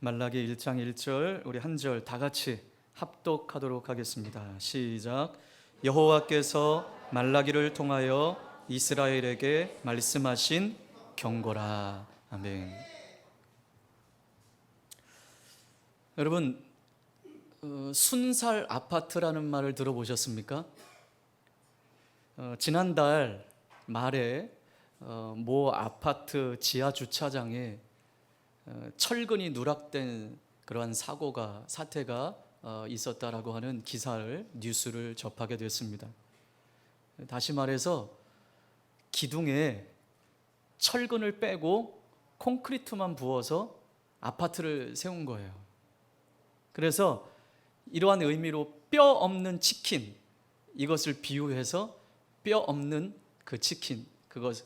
말라기 1장 1절 우리 한 절 다 같이 합독하도록 하겠습니다. 시작. 여호와께서 말라기를 통하여 이스라엘에게 말씀하신 경고라. 아멘. 여러분, 순살 아파트라는 말을 들어보셨습니까? 지난달 말에 모 아파트 지하 주차장에 철근이 누락된 그러한 사태가 있었다라고 하는 뉴스를 접하게 됐습니다. 다시 말해서 기둥에 철근을 빼고 콘크리트만 부어서 아파트를 세운 거예요. 그래서 이러한 의미로 뼈 없는 치킨, 이것을 비유해서 뼈 없는 그 치킨, 그것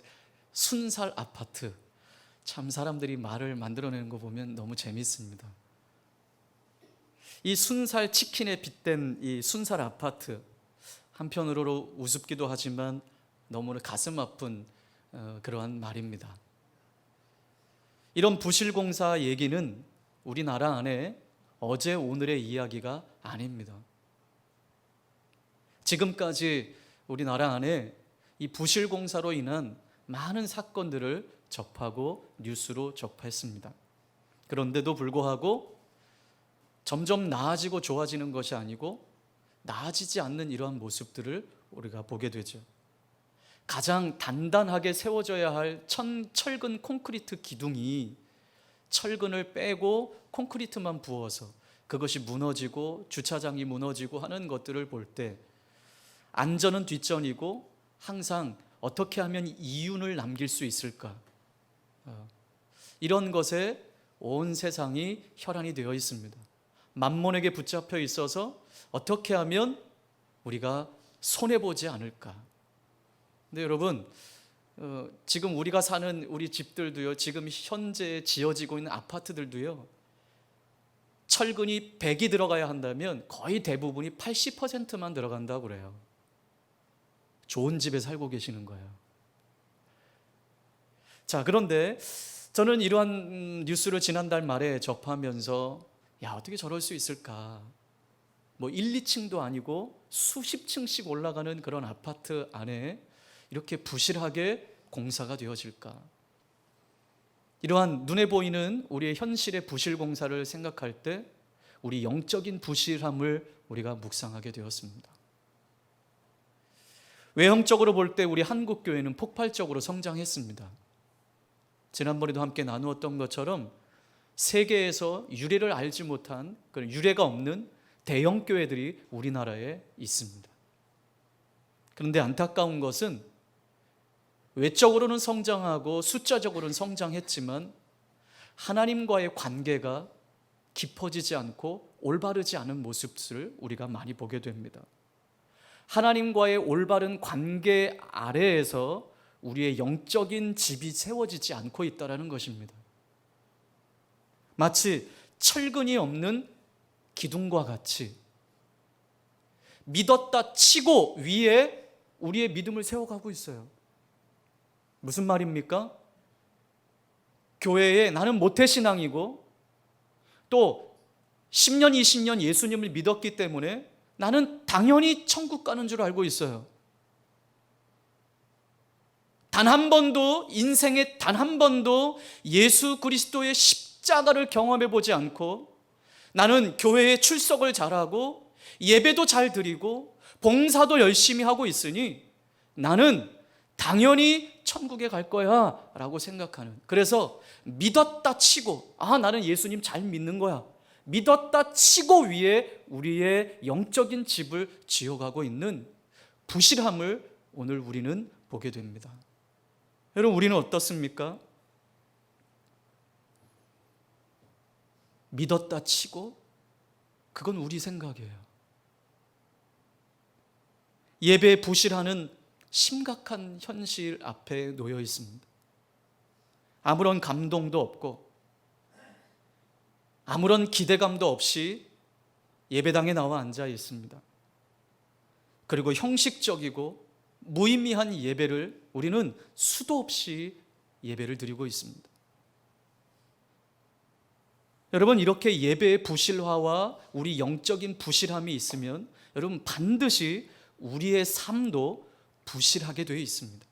순살 아파트. 참 사람들이 말을 만들어내는 거 보면 너무 재밌습니다. 이 순살 치킨에 빗댄 이 순살 아파트, 한편으로 우습기도 하지만 너무나 가슴 아픈 그러한 말입니다. 이런 부실공사 얘기는 우리나라 안에 어제 오늘의 이야기가 아닙니다. 지금까지 우리나라 안에 이 부실공사로 인한 많은 사건들을 접하고 뉴스로 접했습니다. 그런데도 불구하고 점점 나아지고 좋아지는 것이 아니고 나아지지 않는 이러한 모습들을 우리가 보게 되죠. 가장 단단하게 세워져야 할 철근 콘크리트 기둥이 철근을 빼고 콘크리트만 부어서 그것이 무너지고 주차장이 무너지고 하는 것들을 볼 때 안전은 뒷전이고 항상 어떻게 하면 이윤을 남길 수 있을까? 이런 것에 온 세상이 혈안이 되어 있습니다. 만몬에게 붙잡혀 있어서 어떻게 하면 우리가 손해보지 않을까? 근데 여러분, 지금 우리가 사는 우리 집들도요, 지금 현재 지어지고 있는 아파트들도요, 철근이 100이 들어가야 한다면 거의 대부분이 80%만 들어간다고 그래요. 좋은 집에 살고 계시는 거예요. 자, 그런데 저는 이러한 뉴스를 지난달 말에 접하면서 어떻게 저럴 수 있을까? 1, 2층도 아니고 수십 층씩 올라가는 그런 아파트 안에 이렇게 부실하게 공사가 되어질까? 이러한 눈에 보이는 우리의 현실의 부실 공사를 생각할 때 우리 영적인 부실함을 우리가 묵상하게 되었습니다. 외형적으로 볼 때 우리 한국교회는 폭발적으로 성장했습니다. 지난번에도 함께 나누었던 것처럼 세계에서 유래를 알지 못한 그런 유래가 없는 대형 교회들이 우리나라에 있습니다. 그런데 안타까운 것은 외적으로는 성장하고 숫자적으로는 성장했지만 하나님과의 관계가 깊어지지 않고 올바르지 않은 모습을 우리가 많이 보게 됩니다. 하나님과의 올바른 관계 아래에서 우리의 영적인 집이 세워지지 않고 있다는 것입니다. 마치 철근이 없는 기둥과 같이 믿었다 치고 위에 우리의 믿음을 세워가고 있어요. 무슨 말입니까? 교회에 나는 모태신앙이고 또 10년, 20년 예수님을 믿었기 때문에 나는 당연히 천국 가는 줄 알고 있어요. 단 한 번도, 인생에 단 한 번도 예수 그리스도의 십자가를 경험해 보지 않고 나는 교회에 출석을 잘하고 예배도 잘 드리고 봉사도 열심히 하고 있으니 나는 당연히 천국에 갈 거야 라고 생각하는, 그래서 믿었다 치고 나는 예수님 잘 믿는 거야, 믿었다 치고 위에 우리의 영적인 집을 지어가고 있는 부실함을 오늘 우리는 보게 됩니다. 여러분, 우리는 어떻습니까? 믿었다 치고 그건 우리 생각이에요. 예배에 부실하는 심각한 현실 앞에 놓여 있습니다. 아무런 감동도 없고 아무런 기대감도 없이 예배당에 나와 앉아 있습니다. 그리고 형식적이고 무의미한 예배를 우리는 수도 없이 예배를 드리고 있습니다. 여러분, 이렇게 예배의 부실화와 우리 영적인 부실함이 있으면 여러분 반드시 우리의 삶도 부실하게 되어 있습니다.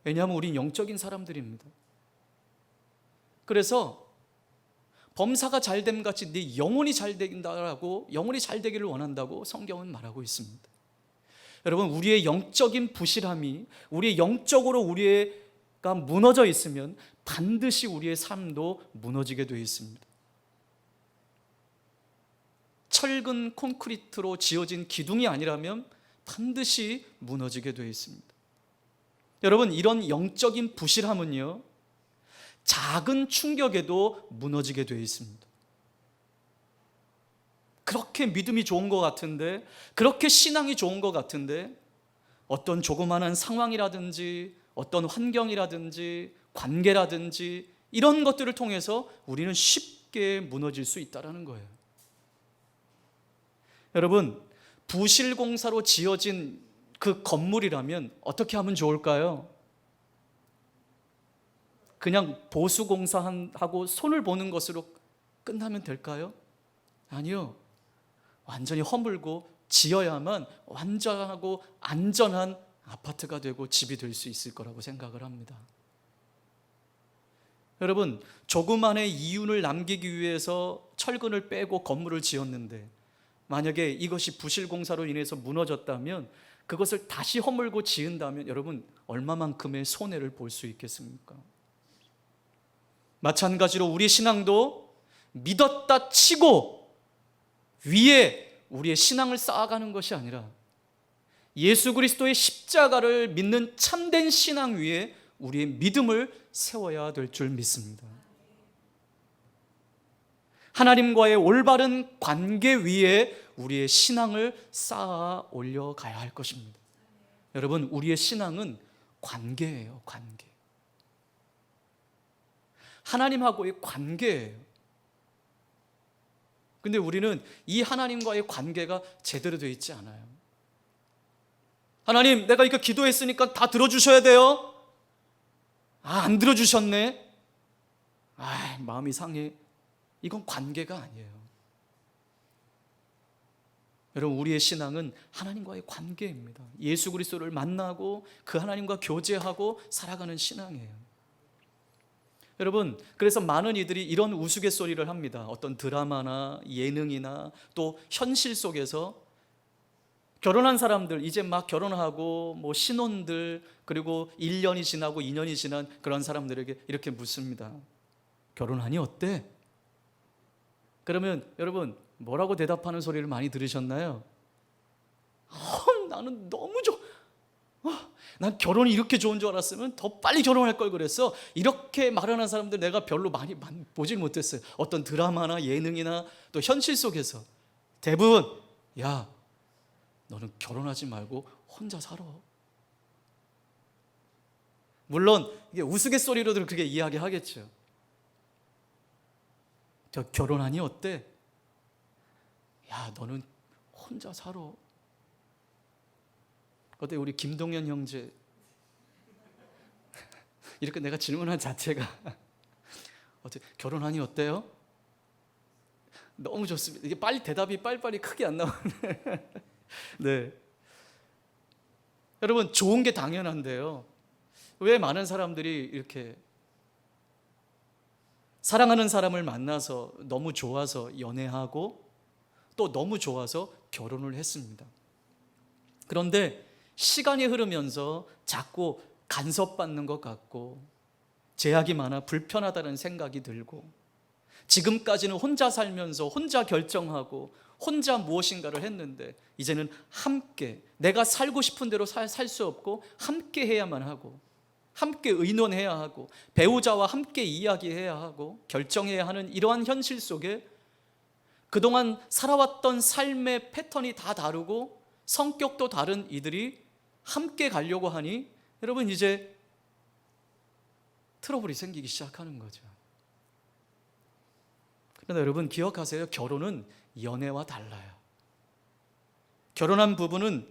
왜냐하면 우린 영적인 사람들입니다. 그래서 범사가 잘됨 같이 네 영혼이 잘 된다라고, 영혼이 잘 되기를 원한다고 성경은 말하고 있습니다. 여러분, 우리의 영적인 부실함이, 우리의 영적으로 우리가 무너져 있으면 반드시 우리의 삶도 무너지게 되어 있습니다. 철근 콘크리트로 지어진 기둥이 아니라면 반드시 무너지게 되어 있습니다. 여러분, 이런 영적인 부실함은요, 작은 충격에도 무너지게 되어 있습니다. 그렇게 믿음이 좋은 것 같은데, 그렇게 신앙이 좋은 것 같은데, 어떤 조그마한 상황이라든지 어떤 환경이라든지 관계라든지 이런 것들을 통해서 우리는 쉽게 무너질 수 있다는 거예요. 여러분, 부실공사로 지어진 그 건물이라면 어떻게 하면 좋을까요? 그냥 보수공사하고 손을 보는 것으로 끝나면 될까요? 아니요. 완전히 허물고 지어야만 완전하고 안전한 아파트가 되고 집이 될 수 있을 거라고 생각을 합니다. 여러분, 조그만의 이윤을 남기기 위해서 철근을 빼고 건물을 지었는데 만약에 이것이 부실공사로 인해서 무너졌다면, 그것을 다시 허물고 지은다면 여러분 얼마만큼의 손해를 볼 수 있겠습니까? 마찬가지로 우리 신앙도 믿었다 치고 위에 우리의 신앙을 쌓아가는 것이 아니라 예수 그리스도의 십자가를 믿는 참된 신앙 위에 우리의 믿음을 세워야 될 줄 믿습니다. 하나님과의 올바른 관계 위에 우리의 신앙을 쌓아 올려가야 할 것입니다. 여러분, 우리의 신앙은 관계예요. 관계. 하나님하고의 관계예요. 근데 우리는 이 하나님과의 관계가 제대로 되어 있지 않아요. 하나님, 내가 이거 기도했으니까 다 들어주셔야 돼요. 안 들어주셨네. 마음이 상해. 이건 관계가 아니에요. 여러분, 우리의 신앙은 하나님과의 관계입니다. 예수 그리스도를 만나고 그 하나님과 교제하고 살아가는 신앙이에요. 여러분, 그래서 많은 이들이 이런 우스갯소리를 합니다. 어떤 드라마나 예능이나 또 현실 속에서 결혼한 사람들, 이제 막 결혼하고 뭐 신혼들, 그리고 1년이 지나고 2년이 지난 그런 사람들에게 이렇게 묻습니다. 결혼하니 어때? 그러면 여러분 뭐라고 대답하는 소리를 많이 들으셨나요? 나는 너무 좋아. 난 결혼이 이렇게 좋은 줄 알았으면 더 빨리 결혼할 걸 그랬어. 이렇게 말하는 사람들 내가 별로 많이 보질 못했어요. 어떤 드라마나 예능이나 또 현실 속에서 대부분, 야, 너는 결혼하지 말고 혼자 살아. 물론 이게 우스갯소리로들 그렇게 이야기하겠죠. 저 결혼하니 어때? 야, 너는 혼자 살아. 어때 우리 김동현 형제? 이렇게 내가 질문한 자체가 어때, 결혼하니 어때요? 너무 좋습니다. 이게 빨리 대답이 빨리빨리 크게 안 나오네. 네. 여러분, 좋은 게 당연한데요. 왜 많은 사람들이 이렇게 사랑하는 사람을 만나서 너무 좋아서 연애하고 또 너무 좋아서 결혼을 했습니다. 그런데 시간이 흐르면서 자꾸 간섭받는 것 같고 제약이 많아 불편하다는 생각이 들고 지금까지는 혼자 살면서 혼자 결정하고 혼자 무엇인가를 했는데 이제는 함께, 내가 살고 싶은 대로 살 수 없고 함께 해야만 하고 함께 의논해야 하고 배우자와 함께 이야기해야 하고 결정해야 하는 이러한 현실 속에 그동안 살아왔던 삶의 패턴이 다 다르고 성격도 다른 이들이 함께 가려고 하니 여러분 이제 트러블이 생기기 시작하는 거죠. 그런데 여러분 기억하세요. 결혼은 연애와 달라요. 결혼한 부부는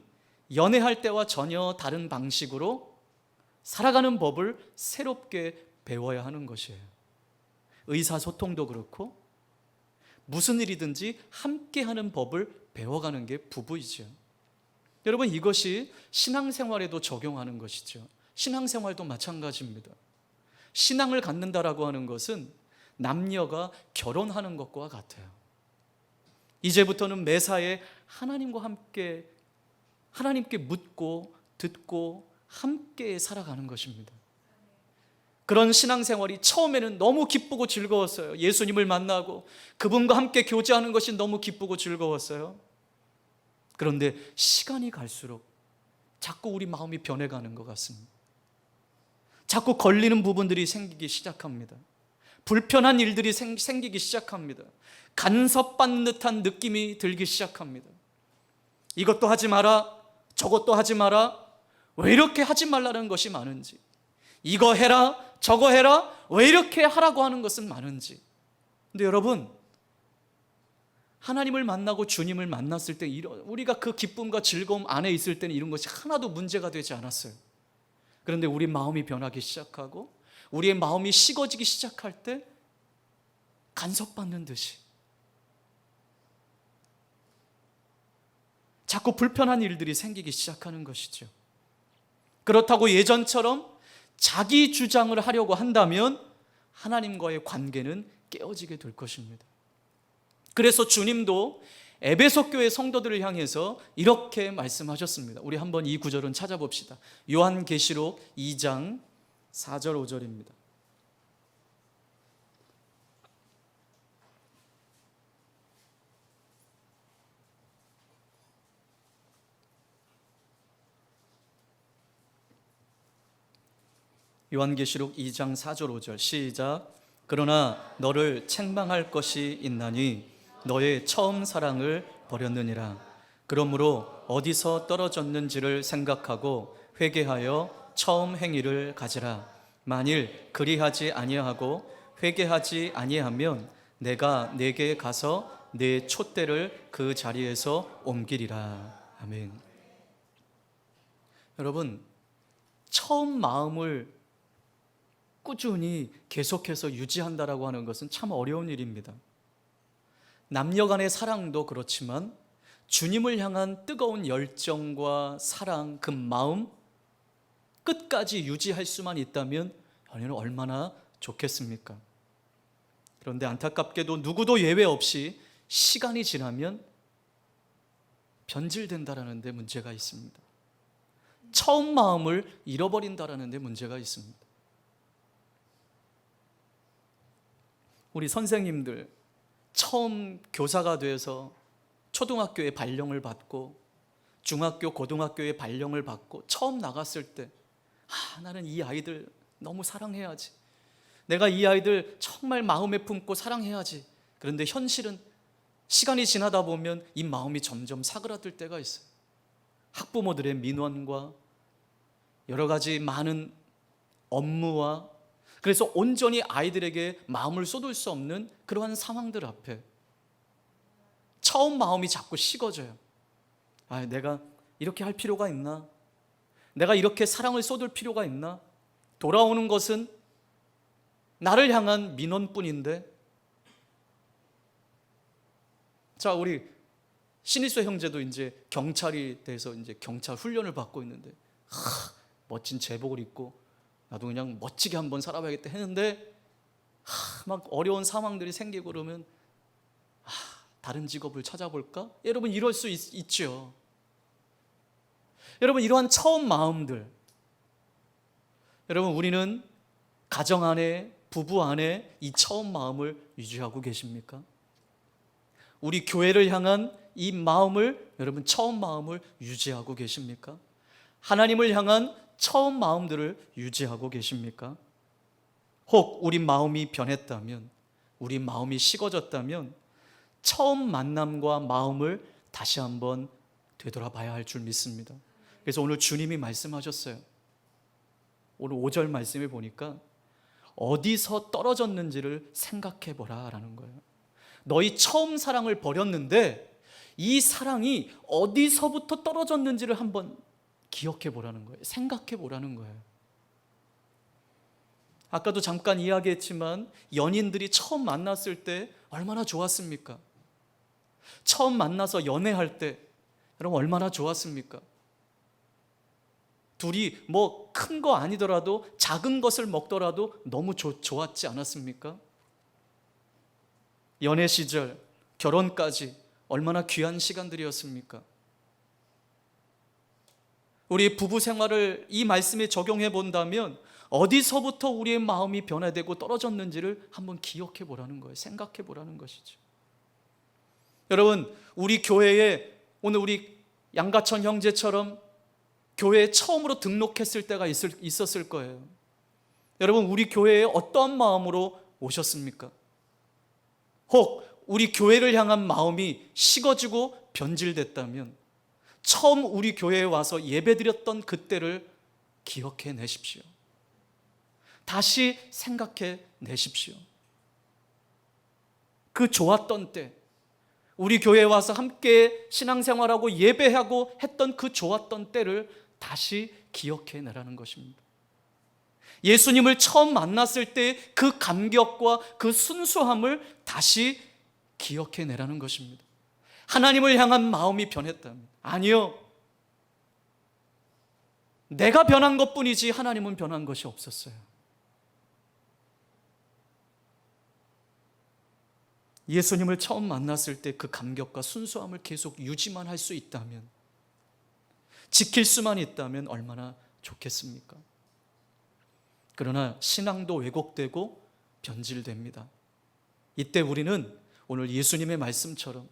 연애할 때와 전혀 다른 방식으로 살아가는 법을 새롭게 배워야 하는 것이에요. 의사소통도 그렇고 무슨 일이든지 함께하는 법을 배워가는 게 부부이죠. 여러분, 이것이 신앙생활에도 적용하는 것이죠. 신앙생활도 마찬가지입니다. 신앙을 갖는다라고 하는 것은 남녀가 결혼하는 것과 같아요. 이제부터는 매사에 하나님과 함께, 하나님께 묻고 듣고 함께 살아가는 것입니다. 그런 신앙생활이 처음에는 너무 기쁘고 즐거웠어요. 예수님을 만나고 그분과 함께 교제하는 것이 너무 기쁘고 즐거웠어요. 그런데 시간이 갈수록 자꾸 우리 마음이 변해가는 것 같습니다. 자꾸 걸리는 부분들이 생기기 시작합니다. 불편한 일들이 생기기 시작합니다. 간섭받는 듯한 느낌이 들기 시작합니다. 이것도 하지 마라, 저것도 하지 마라. 왜 이렇게 하지 말라는 것이 많은지, 이거 해라, 저거 해라, 왜 이렇게 하라고 하는 것은 많은지. 근데 여러분, 하나님을 만나고 주님을 만났을 때 우리가 그 기쁨과 즐거움 안에 있을 때는 이런 것이 하나도 문제가 되지 않았어요. 그런데 우리 마음이 변하기 시작하고 우리의 마음이 식어지기 시작할 때 간섭받는 듯이 자꾸 불편한 일들이 생기기 시작하는 것이죠. 그렇다고 예전처럼 자기 주장을 하려고 한다면 하나님과의 관계는 깨어지게 될 것입니다. 그래서 주님도 에베소 교회 성도들을 향해서 이렇게 말씀하셨습니다. 우리 한번 이 구절은 찾아봅시다. 요한계시록 2장 4절 5절입니다. 요한계시록 2장 4절 5절 시작. 그러나 너를 책망할 것이 있나니 너의 처음 사랑을 버렸느니라. 그러므로 어디서 떨어졌는지를 생각하고 회개하여 처음 행위를 가지라. 만일 그리하지 아니하고 회개하지 아니하면 내가 네게 가서 네 촛대를 그 자리에서 옮기리라. 아멘. 여러분, 처음 마음을 꾸준히 계속해서 유지한다라고 하는 것은 참 어려운 일입니다. 남녀 간의 사랑도 그렇지만 주님을 향한 뜨거운 열정과 사랑, 그 마음 끝까지 유지할 수만 있다면 연애는 얼마나 좋겠습니까? 그런데 안타깝게도 누구도 예외 없이 시간이 지나면 변질된다라는 데 문제가 있습니다. 처음 마음을 잃어버린다라는 데 문제가 있습니다. 우리 선생님들 처음 교사가 돼서 초등학교에 발령을 받고 중학교, 고등학교에 발령을 받고 처음 나갔을 때 나는 이 아이들 너무 사랑해야지. 내가 이 아이들 정말 마음에 품고 사랑해야지. 그런데 현실은 시간이 지나다 보면 이 마음이 점점 사그라들 때가 있어요. 학부모들의 민원과 여러 가지 많은 업무와 그래서 온전히 아이들에게 마음을 쏟을 수 없는 그러한 상황들 앞에 처음 마음이 자꾸 식어져요. 내가 이렇게 할 필요가 있나? 내가 이렇게 사랑을 쏟을 필요가 있나? 돌아오는 것은 나를 향한 민원뿐인데. 자, 우리 신일수 형제도 이제 경찰이 돼서 이제 경찰 훈련을 받고 있는데 멋진 제복을 입고 나도 그냥 멋지게 한번 살아봐야겠다 했는데 막 어려운 상황들이 생기고 그러면 다른 직업을 찾아볼까? 여러분, 이럴 수 있죠. 여러분, 이러한 처음 마음들, 여러분, 우리는 가정 안에, 부부 안에 이 처음 마음을 유지하고 계십니까? 우리 교회를 향한 이 마음을, 여러분, 처음 마음을 유지하고 계십니까? 하나님을 향한 처음 마음들을 유지하고 계십니까? 혹 우리 마음이 변했다면, 우리 마음이 식어졌다면 처음 만남과 마음을 다시 한번 되돌아봐야 할 줄 믿습니다. 그래서 오늘 주님이 말씀하셨어요. 오늘 5절 말씀에 보니까 어디서 떨어졌는지를 생각해보라 라는 거예요. 너희 처음 사랑을 버렸는데 이 사랑이 어디서부터 떨어졌는지를 한번 기억해 보라는 거예요. 생각해 보라는 거예요. 아까도 잠깐 이야기했지만 연인들이 처음 만났을 때 얼마나 좋았습니까? 처음 만나서 연애할 때 여러분 얼마나 좋았습니까? 둘이 뭐 큰 거 아니더라도 작은 것을 먹더라도 너무 좋았지 않았습니까? 연애 시절, 결혼까지 얼마나 귀한 시간들이었습니까? 우리 부부 생활을 이 말씀에 적용해 본다면 어디서부터 우리의 마음이 변화되고 떨어졌는지를 한번 기억해 보라는 거예요. 생각해 보라는 것이죠. 여러분, 우리 교회에 오늘 우리 양가천 형제처럼 교회에 처음으로 등록했을 때가 있었을 거예요. 여러분, 우리 교회에 어떠한 마음으로 오셨습니까? 혹 우리 교회를 향한 마음이 식어지고 변질됐다면 처음 우리 교회에 와서 예배드렸던 그때를 기억해 내십시오. 다시 생각해 내십시오. 그 좋았던 때, 우리 교회에 와서 함께 신앙생활하고 예배하고 했던 그 좋았던 때를 다시 기억해 내라는 것입니다. 예수님을 처음 만났을 때 그 감격과 그 순수함을 다시 기억해 내라는 것입니다. 하나님을 향한 마음이 변했다면, 아니요, 내가 변한 것뿐이지 하나님은 변한 것이 없었어요. 예수님을 처음 만났을 때 그 감격과 순수함을 계속 유지만 할 수 있다면, 지킬 수만 있다면 얼마나 좋겠습니까? 그러나 신앙도 왜곡되고 변질됩니다. 이때 우리는 오늘 예수님의 말씀처럼,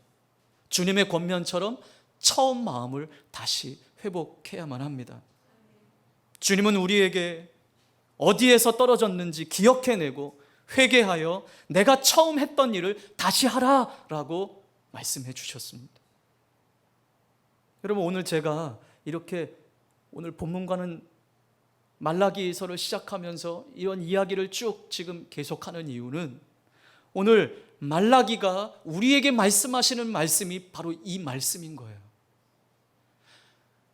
주님의 권면처럼 처음 마음을 다시 회복해야만 합니다. 주님은 우리에게 어디에서 떨어졌는지 기억해내고 회개하여 내가 처음 했던 일을 다시 하라라고 말씀해 주셨습니다. 여러분, 오늘 제가 이렇게 오늘 본문과는 말라기서를 시작하면서 이런 이야기를 쭉 지금 계속하는 이유는 오늘 말라기가 우리에게 말씀하시는 말씀이 바로 이 말씀인 거예요.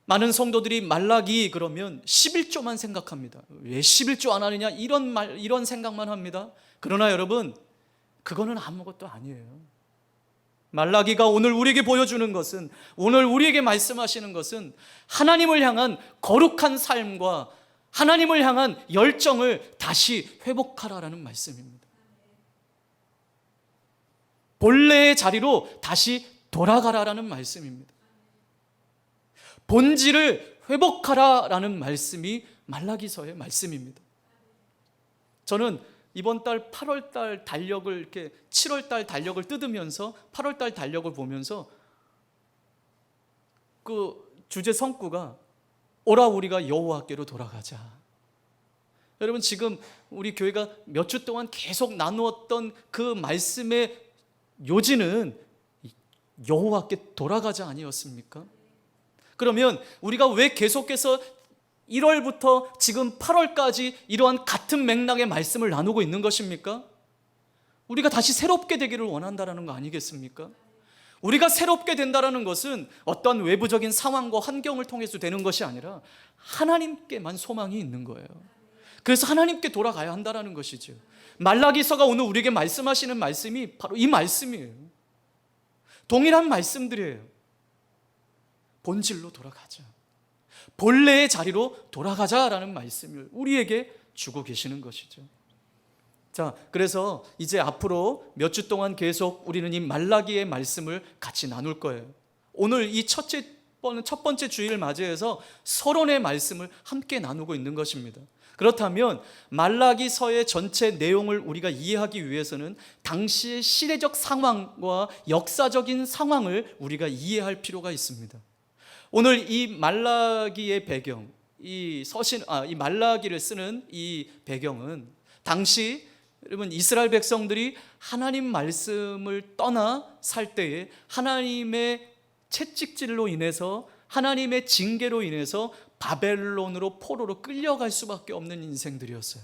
많은 성도들이 말라기 그러면 11조만 생각합니다. 왜 11조 안 하느냐 이런 생각만 합니다. 그러나 여러분, 그거는 아무것도 아니에요. 말라기가 오늘 우리에게 보여주는 것은, 오늘 우리에게 말씀하시는 것은 하나님을 향한 거룩한 삶과 하나님을 향한 열정을 다시 회복하라라는 말씀입니다. 본래의 자리로 다시 돌아가라라는 말씀입니다. 본질을 회복하라라는 말씀이 말라기서의 말씀입니다. 저는 이번 달 8월 달 달력을 이렇게 7월 달 달력을 뜯으면서 8월 달 달력을 보면서 그 주제 성구가 오라 우리가 여호와께로 돌아가자. 여러분, 지금 우리 교회가 몇 주 동안 계속 나누었던 그 말씀의 요지는 여호와께 돌아가자 아니었습니까? 그러면 우리가 왜 계속해서 1월부터 지금 8월까지 이러한 같은 맥락의 말씀을 나누고 있는 것입니까? 우리가 다시 새롭게 되기를 원한다는 거 아니겠습니까? 우리가 새롭게 된다는 것은 어떤 외부적인 상황과 환경을 통해서 되는 것이 아니라 하나님께만 소망이 있는 거예요. 그래서 하나님께 돌아가야 한다는 것이죠. 말라기서가 오늘 우리에게 말씀하시는 말씀이 바로 이 말씀이에요. 동일한 말씀들이에요. 본질로 돌아가자, 본래의 자리로 돌아가자라는 말씀을 우리에게 주고 계시는 것이죠. 자, 그래서 이제 앞으로 몇 주 동안 계속 우리는 이 말라기의 말씀을 같이 나눌 거예요. 오늘 이 첫 번째 주일을 맞이해서 서론의 말씀을 함께 나누고 있는 것입니다. 그렇다면 말라기서의 전체 내용을 우리가 이해하기 위해서는 당시의 시대적 상황과 역사적인 상황을 우리가 이해할 필요가 있습니다. 오늘 이 말라기의 배경, 이 말라기를 쓰는 이 배경은 당시 여러분 이스라엘 백성들이 하나님 말씀을 떠나 살 때에 하나님의 채찍질로 인해서, 하나님의 징계로 인해서 바벨론으로 포로로 끌려갈 수밖에 없는 인생들이었어요.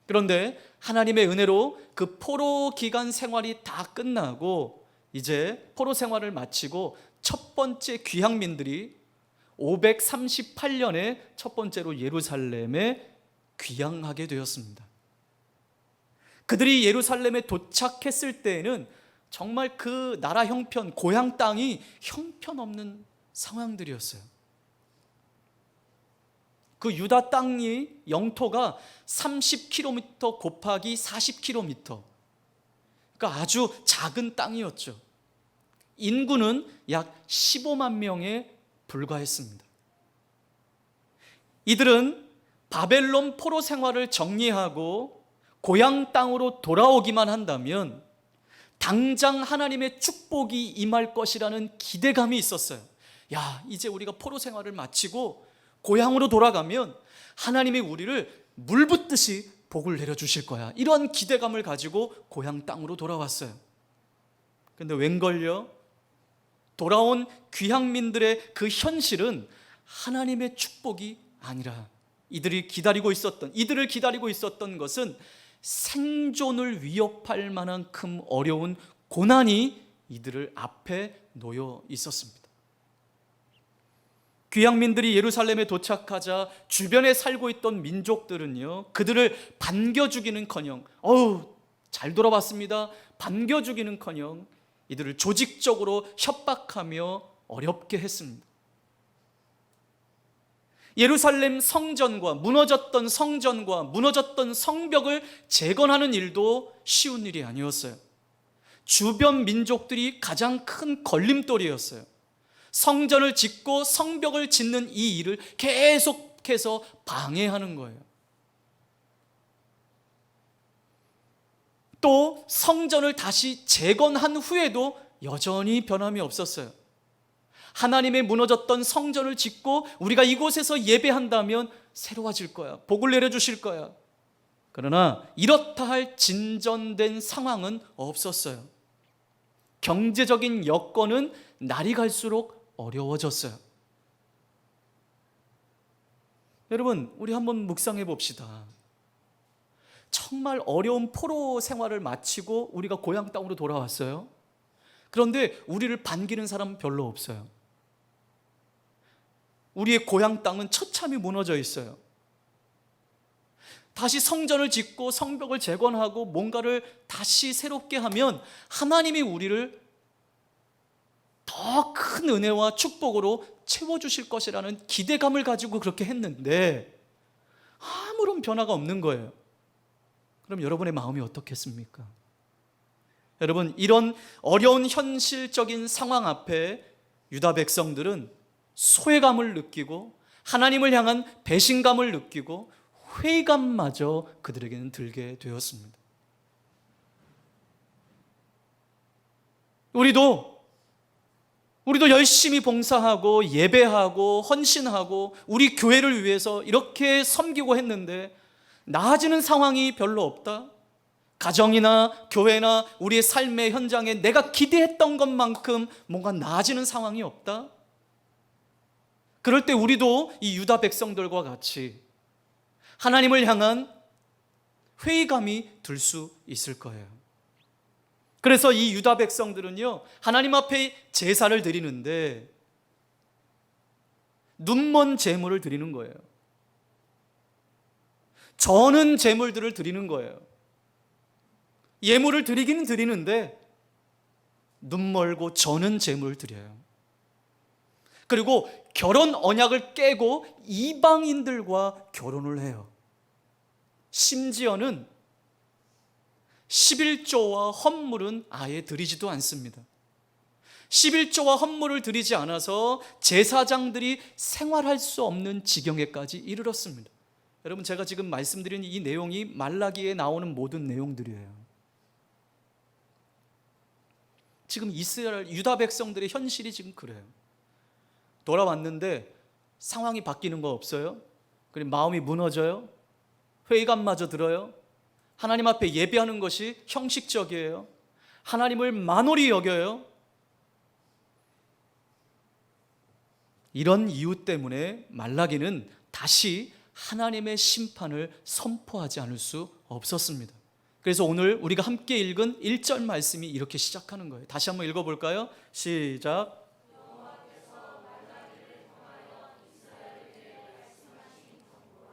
그런데 하나님의 은혜로 그 포로 기간 생활이 다 끝나고 이제 포로 생활을 마치고 첫 번째 귀향민들이 538년에 첫 번째로 예루살렘에 귀향하게 되었습니다. 그들이 예루살렘에 도착했을 때에는 정말 그 나라 형편, 고향 땅이 형편없는 상황들이었어요. 그 유다 땅이 영토가 30km 곱하기 40km, 그러니까 아주 작은 땅이었죠. 인구는 약 15만 명에 불과했습니다. 이들은 바벨론 포로 생활을 정리하고 고향 땅으로 돌아오기만 한다면 당장 하나님의 축복이 임할 것이라는 기대감이 있었어요. 야, 이제 우리가 포로 생활을 마치고 고향으로 돌아가면 하나님이 우리를 물 붓듯이 복을 내려주실 거야. 이런 기대감을 가지고 고향 땅으로 돌아왔어요. 근데 웬걸요? 돌아온 귀향민들의 그 현실은 하나님의 축복이 아니라 이들을 기다리고 있었던 것은 생존을 위협할 만큼 어려운 고난이 이들을 앞에 놓여 있었습니다. 귀향민들이 예루살렘에 도착하자 주변에 살고 있던 민족들은요, 그들을 반겨주기는커녕 잘 돌아왔습니다, 반겨주기는커녕 이들을 조직적으로 협박하며 어렵게 했습니다. 예루살렘 성전과 무너졌던 성벽을 재건하는 일도 쉬운 일이 아니었어요. 주변 민족들이 가장 큰 걸림돌이었어요. 성전을 짓고 성벽을 짓는 이 일을 계속해서 방해하는 거예요. 또 성전을 다시 재건한 후에도 여전히 변함이 없었어요. 하나님의 무너졌던 성전을 짓고 우리가 이곳에서 예배한다면 새로워질 거야, 복을 내려주실 거야. 그러나 이렇다 할 진전된 상황은 없었어요. 경제적인 여건은 날이 갈수록 어려워졌어요. 여러분, 우리 한번 묵상해 봅시다. 정말 어려운 포로 생활을 마치고 우리가 고향 땅으로 돌아왔어요. 그런데 우리를 반기는 사람은 별로 없어요. 우리의 고향 땅은 처참히 무너져 있어요. 다시 성전을 짓고 성벽을 재건하고 뭔가를 다시 새롭게 하면 하나님이 우리를 더 큰 은혜와 축복으로 채워주실 것이라는 기대감을 가지고 그렇게 했는데 아무런 변화가 없는 거예요. 그럼 여러분의 마음이 어떻겠습니까? 여러분, 이런 어려운 현실적인 상황 앞에 유다 백성들은 소외감을 느끼고 하나님을 향한 배신감을 느끼고 회의감마저 그들에게는 들게 되었습니다. 우리도 열심히 봉사하고 예배하고 헌신하고 우리 교회를 위해서 이렇게 섬기고 했는데 나아지는 상황이 별로 없다. 가정이나 교회나 우리의 삶의 현장에 내가 기대했던 것만큼 뭔가 나아지는 상황이 없다. 그럴 때 우리도 이 유다 백성들과 같이 하나님을 향한 회의감이 들 수 있을 거예요. 그래서 이 유다 백성들은요, 하나님 앞에 제사를 드리는데 눈먼 제물을 드리는 거예요. 저는 제물들을 드리는 거예요. 예물을 드리기는 드리는데 눈멀고 저는 제물을 드려요. 그리고 결혼 언약을 깨고 이방인들과 결혼을 해요. 심지어는 11조와 헌물은 아예 드리지도 않습니다. 11조와 헌물을 드리지 않아서 제사장들이 생활할 수 없는 지경에까지 이르렀습니다. 여러분, 제가 지금 말씀드린 이 내용이 말라기에 나오는 모든 내용들이에요. 지금 이스라엘 유다 백성들의 현실이 지금 그래요. 돌아왔는데 상황이 바뀌는 거 없어요? 그리고 마음이 무너져요? 회의감마저 들어요? 하나님 앞에 예배하는 것이 형식적이에요? 하나님을 만홀히 여겨요? 이런 이유 때문에 말라기는 다시 하나님의 심판을 선포하지 않을 수 없었습니다. 그래서 오늘 우리가 함께 읽은 1절 말씀이 이렇게 시작하는 거예요. 다시 한번 읽어볼까요? 시작.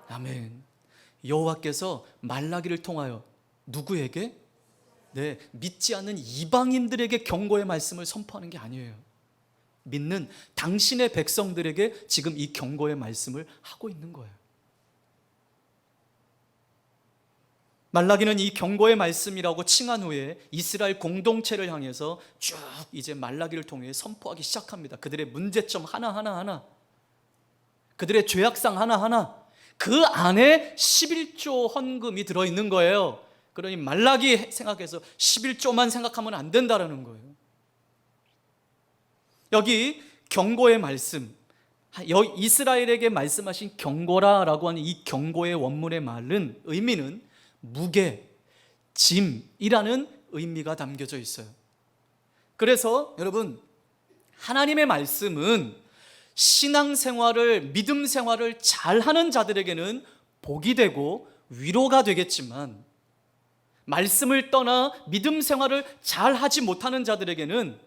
아멘. 여호와께서 말라기를 통하여 누구에게? 네, 믿지 않는 이방인들에게 경고의 말씀을 선포하는 게 아니에요. 믿는 당신의 백성들에게 지금 이 경고의 말씀을 하고 있는 거예요. 말라기는 이 경고의 말씀이라고 칭한 후에 이스라엘 공동체를 향해서 쭉 이제 말라기를 통해 선포하기 시작합니다. 그들의 문제점 하나하나, 그들의 죄악상 하나하나, 그 안에 11조 헌금이 들어있는 거예요. 그러니 말라기 생각해서 11조만 생각하면 안 된다는 거예요. 여기 경고의 말씀, 이스라엘에게 말씀하신 경고라라고 하는 이 경고의 원문의 말은 의미는 무게, 짐이라는 의미가 담겨져 있어요. 그래서 여러분, 하나님의 말씀은 신앙생활을, 믿음 생활을 잘하는 자들에게는 복이 되고 위로가 되겠지만, 말씀을 떠나 믿음 생활을 잘하지 못하는 자들에게는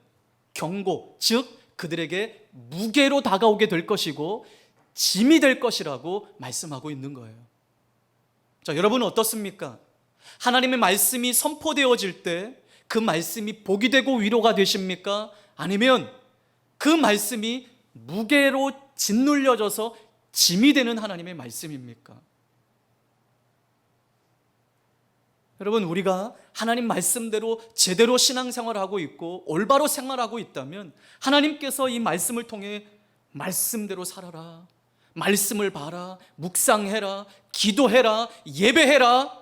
경고, 즉 그들에게 무게로 다가오게 될 것이고 짐이 될 것이라고 말씀하고 있는 거예요. 자, 여러분은 어떻습니까? 하나님의 말씀이 선포되어질 때 그 말씀이 복이 되고 위로가 되십니까? 아니면 그 말씀이 무게로 짓눌려져서 짐이 되는 하나님의 말씀입니까? 여러분, 우리가 하나님 말씀대로 제대로 신앙생활을 하고 있고 올바로 생활하고 있다면 하나님께서 이 말씀을 통해 말씀대로 살아라, 말씀을 봐라, 묵상해라, 기도해라, 예배해라,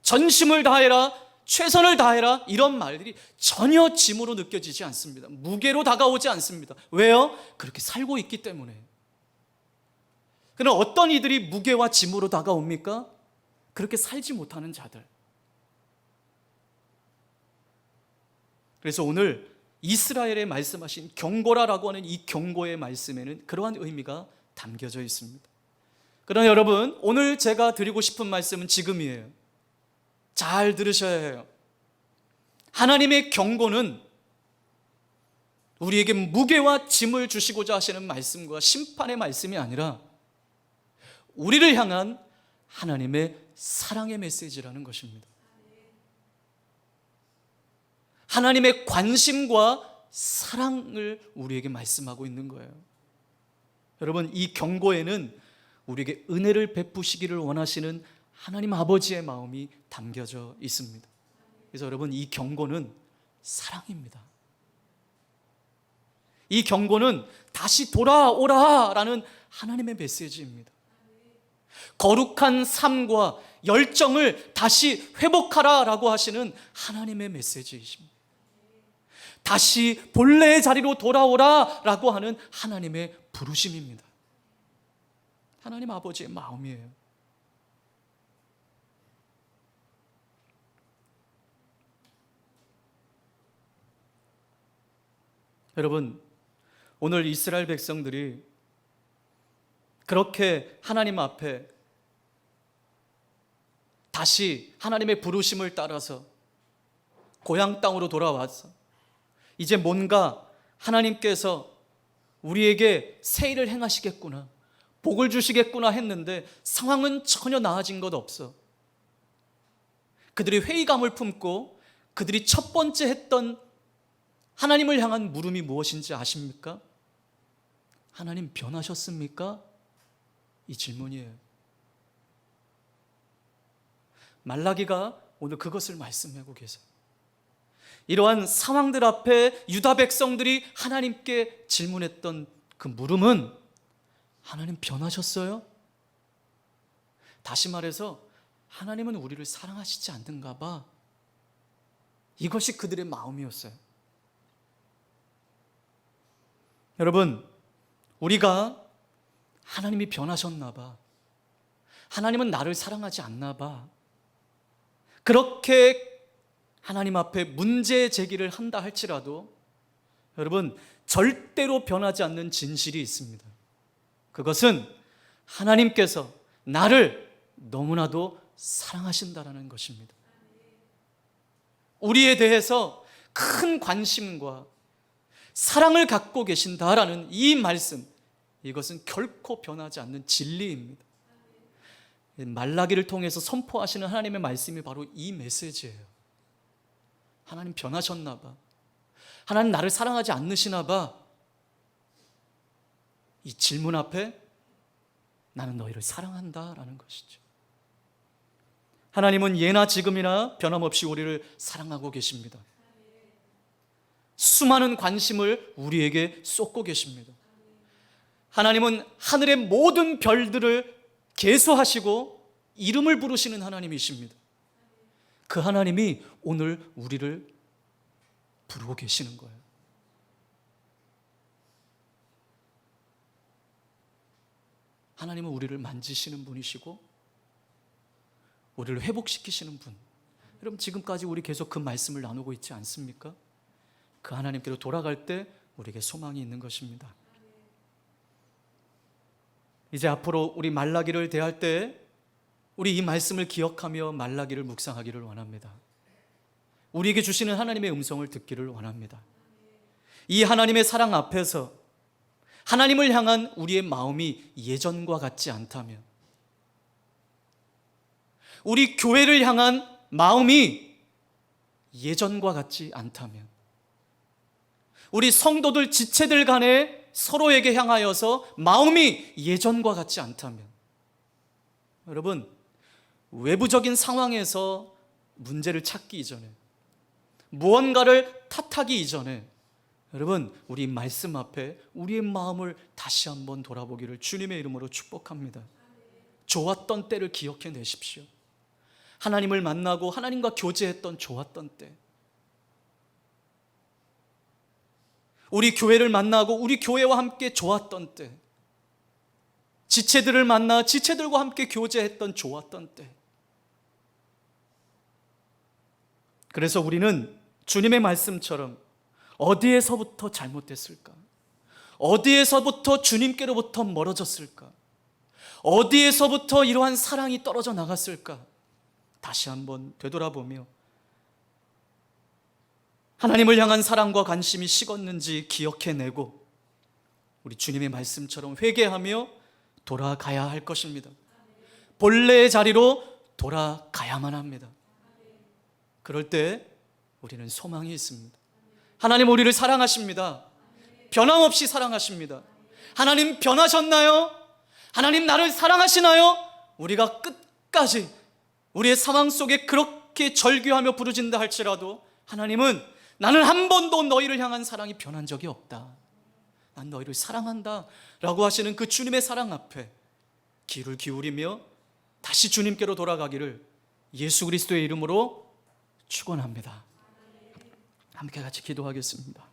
전심을 다해라, 최선을 다해라, 이런 말들이 전혀 짐으로 느껴지지 않습니다. 무게로 다가오지 않습니다. 왜요? 그렇게 살고 있기 때문에. 그럼 어떤 이들이 무게와 짐으로 다가옵니까? 그렇게 살지 못하는 자들. 그래서 오늘 이스라엘에 말씀하신 경고라라고 하는 이 경고의 말씀에는 그러한 의미가 담겨져 있습니다. 그러나 여러분, 오늘 제가 드리고 싶은 말씀은 지금이에요. 잘 들으셔야 해요. 하나님의 경고는 우리에게 무게와 짐을 주시고자 하시는 말씀과 심판의 말씀이 아니라 우리를 향한 하나님의 사랑의 메시지라는 것입니다. 하나님의 관심과 사랑을 우리에게 말씀하고 있는 거예요. 여러분, 이 경고에는 우리에게 은혜를 베푸시기를 원하시는 하나님 아버지의 마음이 담겨져 있습니다. 그래서 여러분, 이 경고는 사랑입니다. 이 경고는 다시 돌아오라라는 하나님의 메시지입니다. 거룩한 삶과 열정을 다시 회복하라라고 하시는 하나님의 메시지이십니다. 다시 본래의 자리로 돌아오라라고 하는 하나님의 부르심입니다. 하나님 아버지의 마음이에요. 여러분, 오늘 이스라엘 백성들이 그렇게 하나님 앞에 다시 하나님의 부르심을 따라서 고향 땅으로 돌아와서 이제 뭔가 하나님께서 우리에게 새 일을 행하시겠구나, 복을 주시겠구나 했는데 상황은 전혀 나아진 것 없어. 그들이 회의감을 품고 그들이 첫 번째 했던 하나님을 향한 물음이 무엇인지 아십니까? 하나님 변하셨습니까? 이 질문이에요. 말라기가 오늘 그것을 말씀하고 계세요. 이러한 상황들 앞에 유다 백성들이 하나님께 질문했던 그 물음은 하나님 변하셨어요? 다시 말해서 하나님은 우리를 사랑하시지 않는가 봐. 이것이 그들의 마음이었어요. 여러분, 우리가 하나님이 변하셨나 봐, 하나님은 나를 사랑하지 않나 봐, 그렇게 하나님 앞에 문제 제기를 한다 할지라도 여러분, 절대로 변하지 않는 진실이 있습니다. 그것은 하나님께서 나를 너무나도 사랑하신다라는 것입니다. 우리에 대해서 큰 관심과 사랑을 갖고 계신다라는 이 말씀, 이것은 결코 변하지 않는 진리입니다. 말라기를 통해서 선포하시는 하나님의 말씀이 바로 이 메시지예요. 하나님 변하셨나 봐. 하나님 나를 사랑하지 않으시나 봐. 이 질문 앞에 나는 너희를 사랑한다라는 것이죠. 하나님은 예나 지금이나 변함없이 우리를 사랑하고 계십니다. 수많은 관심을 우리에게 쏟고 계십니다. 하나님은 하늘의 모든 별들을 계수하시고 이름을 부르시는 하나님이십니다. 그 하나님이 오늘 우리를 부르고 계시는 거예요. 하나님은 우리를 만지시는 분이시고 우리를 회복시키시는 분. 여러분, 지금까지 우리 계속 그 말씀을 나누고 있지 않습니까? 그 하나님께로 돌아갈 때 우리에게 소망이 있는 것입니다. 이제 앞으로 우리 말라기를 대할 때 우리 이 말씀을 기억하며 말라기를 묵상하기를 원합니다. 우리에게 주시는 하나님의 음성을 듣기를 원합니다. 이 하나님의 사랑 앞에서 하나님을 향한 우리의 마음이 예전과 같지 않다면, 우리 교회를 향한 마음이 예전과 같지 않다면, 우리 성도들 지체들 간에 서로에게 향하여서 마음이 예전과 같지 않다면, 여러분, 외부적인 상황에서 문제를 찾기 이전에, 무언가를 탓하기 이전에, 여러분, 우리 말씀 앞에 우리의 마음을 다시 한번 돌아보기를 주님의 이름으로 축복합니다. 좋았던 때를 기억해 내십시오. 하나님을 만나고 하나님과 교제했던 좋았던 때, 우리 교회를 만나고 우리 교회와 함께 좋았던 때, 지체들을 만나 지체들과 함께 교제했던 좋았던 때. 그래서 우리는 주님의 말씀처럼 어디에서부터 잘못됐을까? 어디에서부터 주님께로부터 멀어졌을까? 어디에서부터 이러한 사랑이 떨어져 나갔을까? 다시 한번 되돌아보며 하나님을 향한 사랑과 관심이 식었는지 기억해내고 우리 주님의 말씀처럼 회개하며 돌아가야 할 것입니다. 본래의 자리로 돌아가야만 합니다. 그럴 때 우리는 소망이 있습니다. 하나님 우리를 사랑하십니다. 변함없이 사랑하십니다. 하나님 변하셨나요? 하나님 나를 사랑하시나요? 우리가 끝까지 우리의 상황 속에 그렇게 절규하며 부르짖는다 할지라도 하나님은 나는 한 번도 너희를 향한 사랑이 변한 적이 없다. 난 너희를 사랑한다 라고 하시는 그 주님의 사랑 앞에 귀를 기울이며 다시 주님께로 돌아가기를 예수 그리스도의 이름으로 축원합니다. 함께 같이 기도하겠습니다.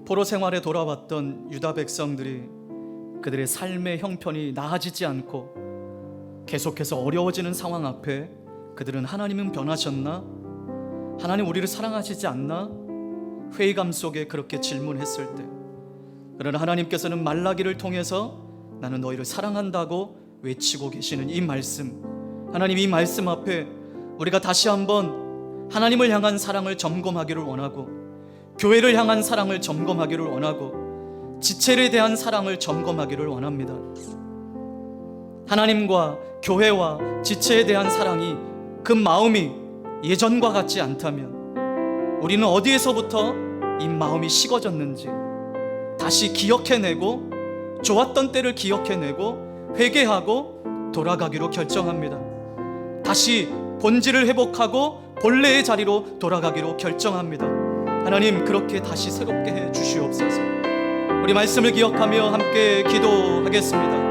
포로 생활에 돌아왔던 유다 백성들이 그들의 삶의 형편이 나아지지 않고 계속해서 어려워지는 상황 앞에 그들은 하나님은 변하셨나? 하나님 우리를 사랑하시지 않나? 회의감 속에 그렇게 질문했을 때, 그러나 하나님께서는 말라기를 통해서 나는 너희를 사랑한다고 외치고 계시는 이 말씀, 하나님 이 말씀 앞에 우리가 다시 한번 하나님을 향한 사랑을 점검하기를 원하고, 교회를 향한 사랑을 점검하기를 원하고, 지체에 대한 사랑을 점검하기를 원합니다. 하나님과 교회와 지체에 대한 사랑이, 그 마음이 예전과 같지 않다면 우리는 어디에서부터 이 마음이 식어졌는지 다시 기억해내고 좋았던 때를 기억해내고 회개하고 돌아가기로 결정합니다. 다시 본질을 회복하고 본래의 자리로 돌아가기로 결정합니다. 하나님 그렇게 다시 새롭게 해 주시옵소서. 우리 말씀을 기억하며 함께 기도하겠습니다.